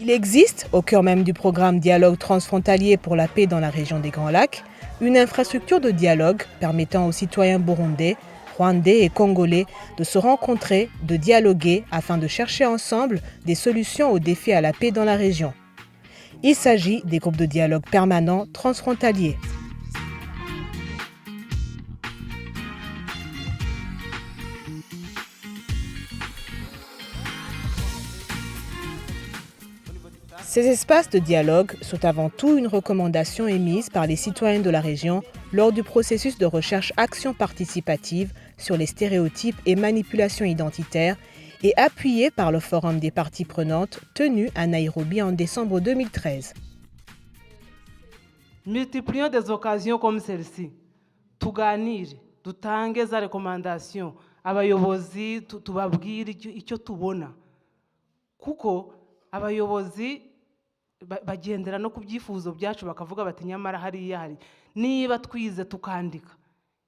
Il existe, au cœur même du programme Dialogue transfrontalier pour la paix dans la région des Grands Lacs, une infrastructure de dialogue permettant aux citoyens burundais, rwandais et congolais de se rencontrer, de dialoguer afin de chercher ensemble des solutions aux défis à la paix dans la région. Il s'agit des groupes de dialogue permanents transfrontaliers. Ces espaces de dialogue sont avant tout une recommandation émise par les citoyens de la région lors du processus de recherche-action participative sur les stéréotypes et manipulations identitaires et appuyée par le Forum des parties prenantes tenu à Nairobi en décembre 2013. Multiplions des occasions comme celle-ci. Tuganire, dutange za recommandation, abayobozi tubabwire icyo tubona. Kuko abayobozi bagendera no kubyifuzo byacu bakavuga bati nyamara hariya hari niba twize tukandika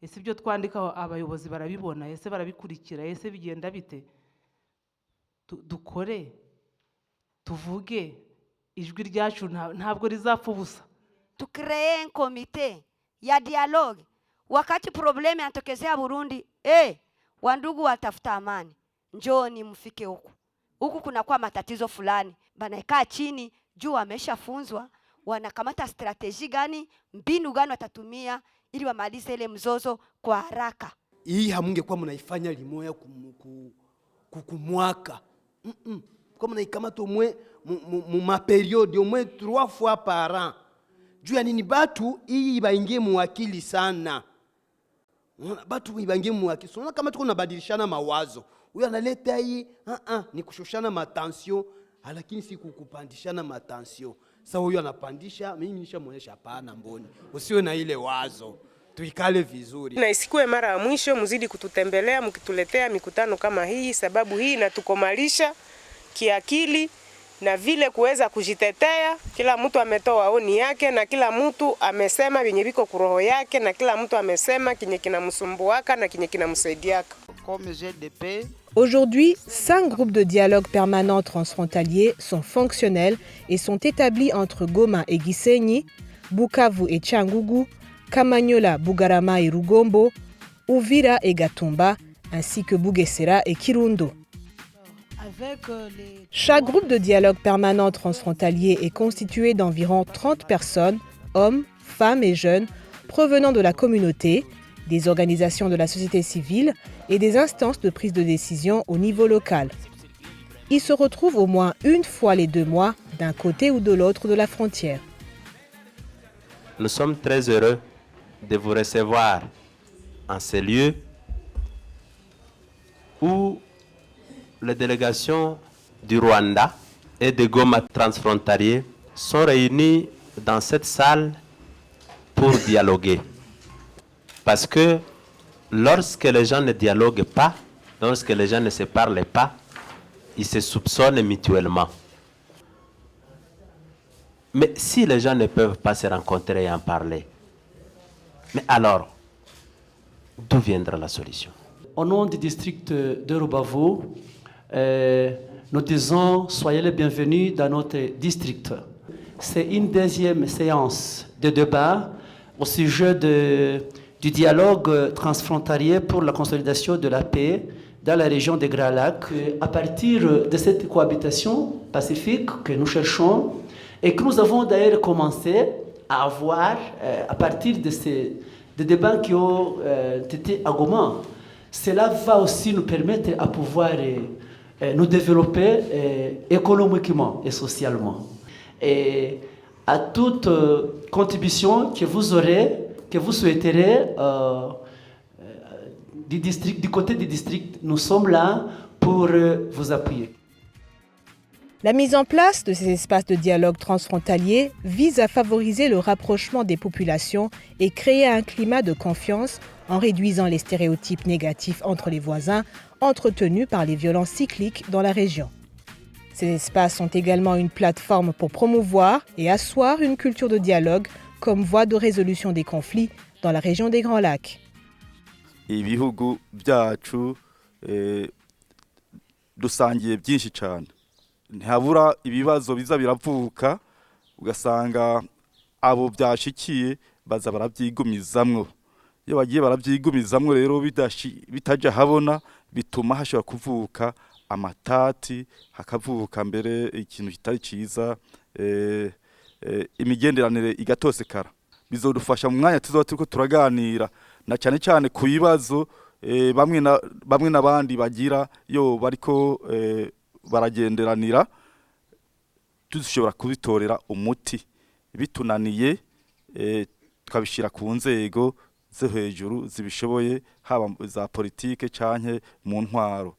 ese ibyo twandika abayobozi barabibona ese barabikurikira ese bigenda bite dukore tuvuge ijwi ryacu ntabwo rizapfa ubusa. Tukree komite ya dialogue wakati probleme yanatokezea Burundi, wandugu watafuta amani, njoni mfike huku kunakuwa matatizo fulani, banakaa chini juu wameshafunzwa, wanakamata strategy gani, mbinu gani watatumia ili wamalize ile mzozo kwa haraka. Hii hamungekuwa mnaifanya limoya kumwaka. Kama mnaikamata umwe mu periode umwe 3 fois par an. Juu ya nini batu hii ibaingie muakili sana. Batu ibaingie muakili. Sio kama tuko nabadilishana mawazo. Huyu analeta hii ni kushushana matension, lakini si kukupandishana matension. Sasa huyu anapandisha, mimi nishamuonyesha hapana mboni. Usiwe na ile wazo. Tuikale vizuri. Na isikuwe mara ya mwisho, mzidi kututembelea mkituletea mikutano kama hii, sababu hii inatukomalisha kiakili na vile kuweza kujitetea. Kila mtu ametoa maoni yake na kila mtu amesema vyenye viko kuroho yake na kila mtu amesema kinye kinamsumbuaka na kinye kinamsaidiaka. Aujourd'hui, 5 groupes de dialogue permanents transfrontaliers sont fonctionnels et sont établis entre Goma et Gisenyi, Bukavu et Cyangugu, Kamanyola, Bugarama et Rugombo, Uvira et Gatumba, ainsi que Bugesera et Kirundo. Chaque groupe de dialogue permanent transfrontalier est constitué d'environ 30 personnes, hommes, femmes et jeunes, provenant de la communauté, des organisations de la société civile et des instances de prise de décision au niveau local. Ils se retrouvent au moins une fois les 2 mois, d'un côté ou de l'autre de la frontière. Nous sommes très heureux de vous recevoir en ces lieux où les délégations du Rwanda et de Goma transfrontaliers sont réunies dans cette salle pour dialoguer. Parce que lorsque les gens ne dialoguent pas, lorsque les gens ne se parlent pas, ils se soupçonnent mutuellement. Mais si les gens ne peuvent pas se rencontrer et en parler, mais alors, d'où viendra la solution? Au nom du district de Rubavu, nous disons soyez les bienvenus dans notre district. C'est une deuxième séance de débat au sujet du dialogue transfrontalier pour la consolidation de la paix dans la région des Grands Lacs. À partir de cette cohabitation pacifique que nous cherchons et que nous avons d'ailleurs commencé à avoir à partir de ces débats qui ont été à Goma, cela va aussi nous permettre à pouvoir nous développer économiquement et socialement. Et à toute contribution que vous aurez, que vous souhaiterez du côté du district, nous sommes là pour vous appuyer. La mise en place de ces espaces de dialogue transfrontaliers vise à favoriser le rapprochement des populations et créer un climat de confiance en réduisant les stéréotypes négatifs entre les voisins entretenus par les violences cycliques dans la région. Ces espaces sont également une plateforme pour promouvoir et asseoir une culture de dialogue comme voie de résolution des conflits dans la région des Grands Lacs. Ibihugu byacu dusangiye byinshi cyane ntihabura ibibazo biza biravuka ugasanga abo byashikiye baza barabyigumizamwo. Iyo bagiye barabyigumizamwo rero bitaje habona bituma hashobora kuvuka amatati, hakavuka mbere ikintu kitari ciza, imigenderanire igatosekara. Bizodufasha mu mwanya tuzoba turiko turaganira na cyane cyane ku bibazo bamwe n'abandi bagira yo bariko baragenderanira, dushobora kubitorera umuti. Bitunaniye tukabishira ku nzego zo hejuru zibishoboye, haba za politike canke mu ntwaro.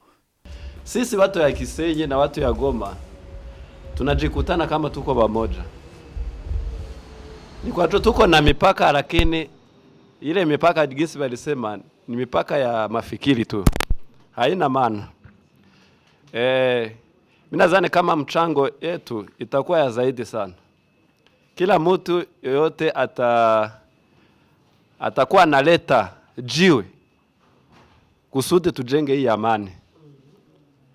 Sisi watu ya Kisenyi na watu ya Goma tunajikutana kama tuko pamoja. Ni kwa tuko na mipaka, lakini ile mipaka jinsi walisema ni mipaka ya mafikiri tu, haina maana. Mimi nadhani kama mchango yetu itakuwa ya zaidi sana. Kila mtu yoyote atakuwa analeta jiwe kusudi tujenge hii amani.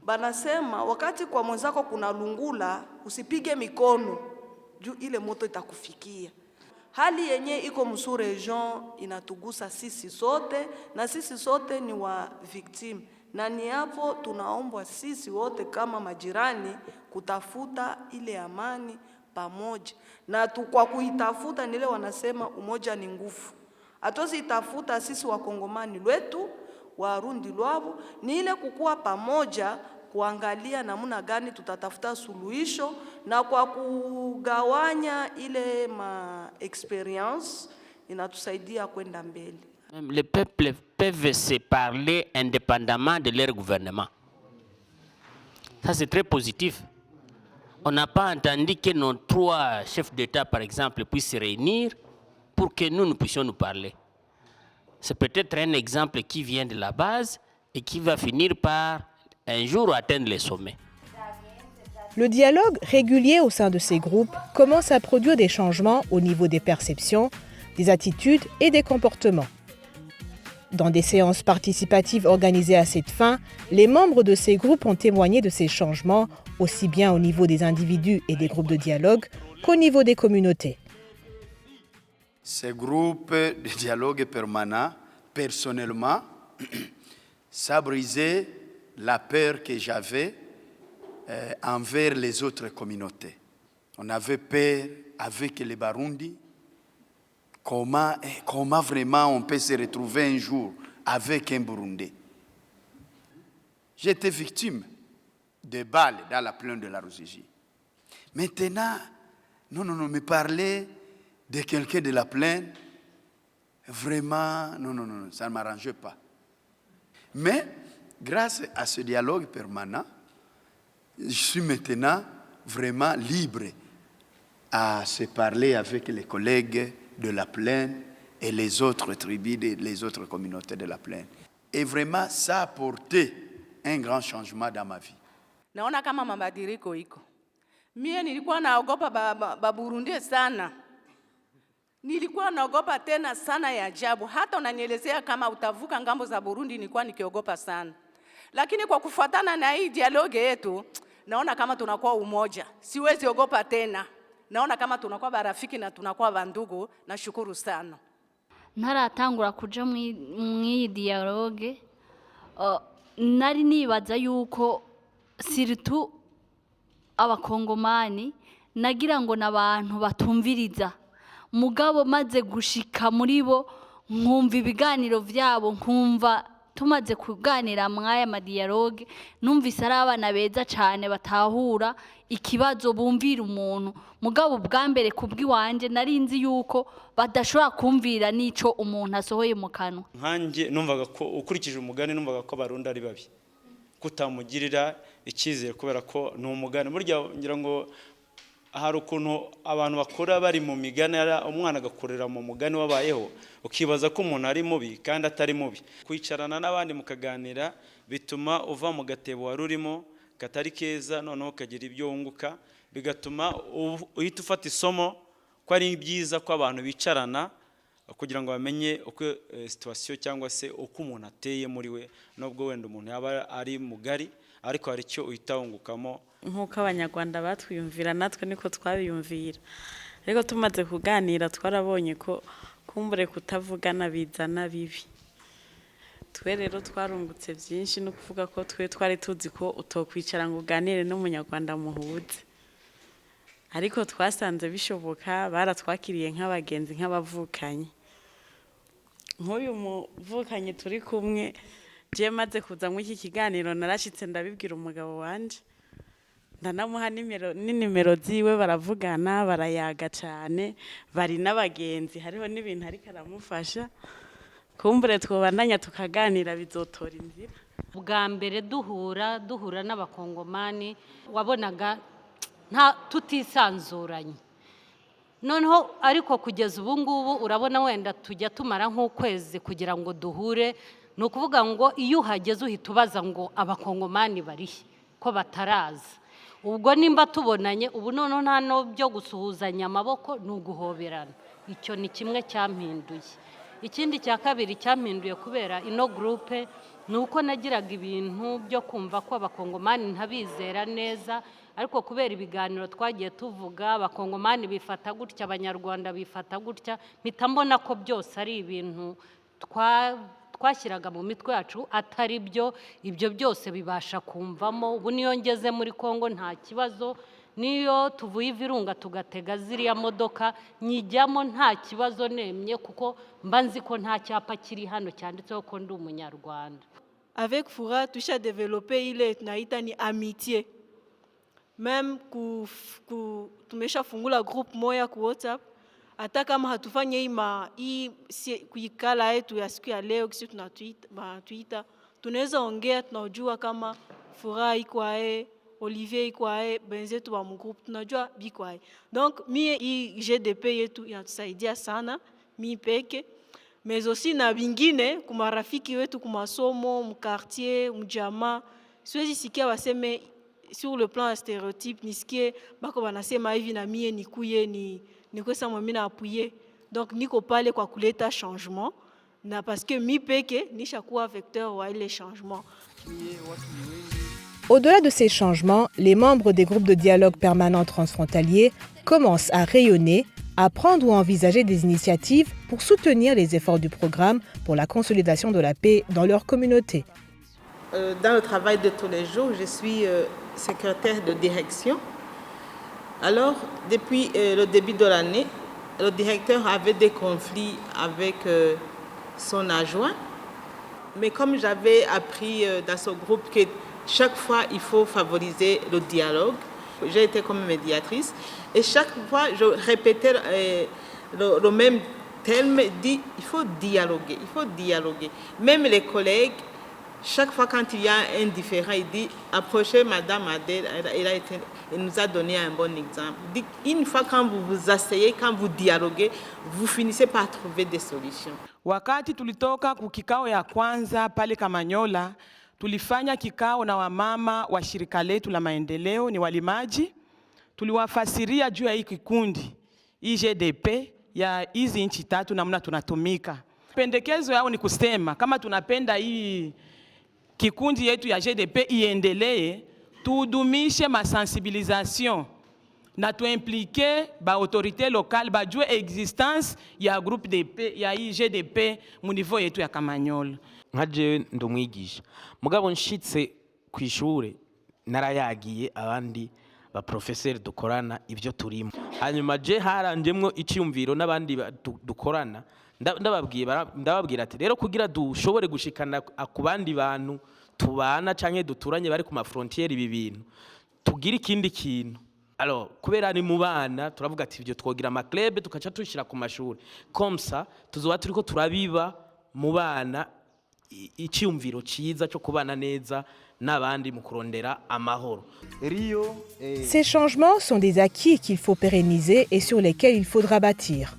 Banasema wakati kwa mwenzako kuna lungula usipige mikono juu ile moto itakufikia. Hali yenye iko msu region inatugusa sisi sote, na sisi sote ni wa victim, na ni hapo tunaombwa sisi wote kama majirani kutafuta ile amani pamoja. Na kwa kuitafuta nile wanasema umoja ni nguvu. Hatuwezi itafuta sisi wakongomani lwetu, Warundi lwabo, ni ile kukua pamoja kuangalia namna gani tutatafuta suluhisho, na kwa kugawanya ile ma experience inatusaidia kwenda mbele. Les peuples peuvent se parler indépendamment de leur gouvernement. Ça c'est très positif. On n'a pas entendu que nos 3 chefs d'État par exemple puissent se réunir pour que nous puissions nous parler. C'est peut-être un exemple qui vient de la base et qui va finir par un jour atteindre les sommets. Le dialogue régulier au sein de ces groupes commence à produire des changements au niveau des perceptions, des attitudes et des comportements. Dans des séances participatives organisées à cette fin, les membres de ces groupes ont témoigné de ces changements, aussi bien au niveau des individus et des groupes de dialogue qu'au niveau des communautés. Ces groupes de dialogue permanent, personnellement, ça a brisé la peur que j'avais envers les autres communautés. On avait peur avec les Barundi. Comment vraiment on peut se retrouver un jour avec un Burundais? J'étais victime de balles dans la plaine de la Ruzizi. Maintenant, non, me parler de quelqu'un de la plaine, vraiment, non, ça ne m'arrangeait pas. Mais, grâce à ce dialogue permanent, je suis maintenant vraiment libre à se parler avec les collègues de la plaine et les autres tribus, les autres communautés de la plaine. Et vraiment, ça a apporté un grand changement dans ma vie. Naona kama mabadiliko iko. Mie nilikuwa naogopa Baburundi sana. Nilikuwa naogopa tena sana ya ajabu. Hata unanielezea kama utavuka ngambo za Burundi, nilikuwa nikiogopa sana. Lakini kwa kufuatana na hii dialogue yetu, naona kama tunakuwa umoja. Siwezi ogopa tena. Naona kama tunakuwa barafiki na tunakuwa bandugu. Nashukuru sana. Ntaratangura kuja mu dialogue, nari nibaza yuko siritu abakongomani nagira ngo nabantu batumviriza, mugabo maze gushika muri bo nkumva ibiganiro vyabo, nkumva tumaze kuganira mwaya ma dialogue, numvise ari abana beza cyane batahura ikibazo, bumvira umuntu. Mugabo bwa mbere kubwi wanje narinzi yuko badashobora kumvira nico umuntu asohoye mu kanwa. Nkanje numvaga ko ukurikije umugani, numvaga ko Abarundi ari babi, kutamugirira ikizere kubera ko ni umugani. Burya ngira ngo hari ukuntu abantu bakora bari mu migani, umwana agakorera mu mugani wabayeho, ukibaza ko umuntu ari mubi kandi atari mubi. Kwicarana n'abandi mukaganira bituma uva mu gatebo warurimo katari keza, noneho kagira ibyo wunguka, bigatuma uhita ufata isomo ko ari byiza ko abantu bicarana kugira ngo bamenye uko situation cyangwa se uko umuntu ateye muri we, nubwo wenda umuntu yaba ari mugari ariko hari icyo uhita wungukamo. Nk'uko abanyarwanda batwiyumvira natwe niko twabiyumvira, ariko tumaze kuganira twarabonye ko kumbure kutavugana bizana bibi. Twe rero twarungutse byinshi, no kuvuga ko twe twari tuzi ko utokwicara ngo uganire n'umunyarwanda muhuze, ariko twasanze bishoboka, baratwakiriye nk'abagenzi nk'abavukanye. Nk'uyu muvukanye turi kumwe, je maze kuza mu iki kiganiro narashitse ndabibwira umugabo wanje, ndanamuha nimero ziwe, baravugana barayaga cyane, bari n'abagenzi, hariho n'ibintu ariko aramufasha. Kumbure twobandanya tukaganira bizotora inzira. Bwa mbere duhura n'abakongomani wabonaga tutisanzuranye, noneho ariko kugeza ubu ngubu urabona wenda tujya tumara nk'ukwezi kugira ngo duhure. Ni ukuvuga ngo iyo uhageze uhita ubaza ngo abakongomani barihe ko bataraza. Ubwo nimba tubonanye ubu noneho nta no byo gusuhuzanya amaboko, ni uguhoberana. Icyo ni kimwe cyampinduye. Ikindi cya kabiri cyampinduye kubera ino groupe ni uko nagiraga ibintu byo kumva ko abakongomani ntabizera neza, ariko kubera ibiganiro twagiye tuvuga, abakongomani bifata gutya, abanyarwanda bifata gutya, mpita mbona ko byose ari ibintu twashyiraga mu mitwe yacu atari byo. Ibyo byose bibasha kumvamo. Ubu niyo ngeze muri Kongo nta kibazo, niyo tuvuye Virunga tugatega ziriya modoka nyijyamo nta kibazo nemye, kuko mba nzi ko nta cyapa kiri hano cyanditseho ko ndi umunyarwanda. Avec Fura tusha développer ile tunaita ni amitié. Même tumesha fungula group moya ku WhatsApp, hata kama hatufanye kuikala yetu ya siku ya leo, kisi tunatuita, tunaweza ongea, tunajua kama Fura iko ae, Olivier iko ae, benzetu wa mgroup tunajua biko ae. Donc mie GDP yetu inatusaidia sana, mi peke, mais aussi na bingine kumarafiki wetu kumasomo, mkartier, mjama. Siwezi sikia waseme sur le plan stéréotype, nisikie bako banasema hivi na mie nikuye ni kwesa mwamina apuye. Donc niko pale kwa kuleta changement, na parce que mi peke nishakuwa vecteur wa ile changement. Au-delà de ces changements, les membres des groupes de dialogue permanent transfrontaliers commencent à rayonner, à prendre ou à envisager des initiatives pour soutenir les efforts du programme pour la consolidation de la paix dans leur communauté. Dans le travail de tous les jours, je suis secrétaire de direction. Alors, depuis le début de l'année, le directeur avait des conflits avec son adjoint. Mais comme j'avais appris dans ce groupe que chaque fois, il faut favoriser le dialogue, j'ai été comme médiatrice. Et chaque fois, je répétais le même terme, dit il faut dialoguer, il faut dialoguer. Même les collègues, chaque fois quand il y a un différend, il dit approchez Madame Adèle, elle nous a donné un bon exemple. Il dit, une fois quand vous vous asseyez, quand vous dialoguez, vous finissez par trouver des solutions. Wakati tulitoka kikao ya kwanza pale Kamanyola, tulifanya kikao na wamama wa shirika letu la maendeleo, ni walimaji. Tuliwafasiria juu ya hii kikundi IGDP ya hizi nchi tatu namna tunatumika. Pendekezo yao ni kusema kama tunapenda hii kikundi yetu ya GDP iendelee, tudumishe masensibilisation na tuimplike ba autorité locale bajue existence ya groupe DP ya IGDP mu niveau yetu ya Kamanyola. Nkaje ndumwigisha mugabo nshitse kwishure narayagiye abandi ba professeur dukorana ivyo turimo, hanyuma je haranjemwo icyumviro n'abandi dukorana, ndababwira ati rero kugira dushobore gushikana ku bandi bantu tubana canke duturanye bari ku ma frontiere ibi bintu tugira ikindi kintu. Alors kubera ni mu bana turavuga ati ivyo twogira ama club tukaca tushira ku mashuri, comme ça tuzoba turiko turabiba mu bana icyumviro ciza cyo kubana neza n'abandi mu kurondera amahoro. Ces changements sont des acquis qu'il faut pérenniser et sur lesquels il faudra bâtir.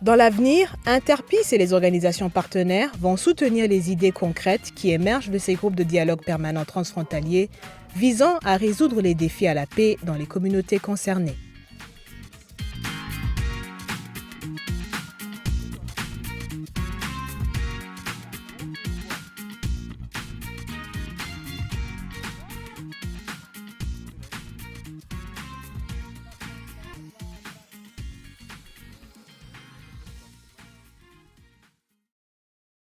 Dans l'avenir, Interpeace et les organisations partenaires vont soutenir les idées concrètes qui émergent de ces groupes de dialogue permanent transfrontaliers visant à résoudre les défis à la paix dans les communautés concernées.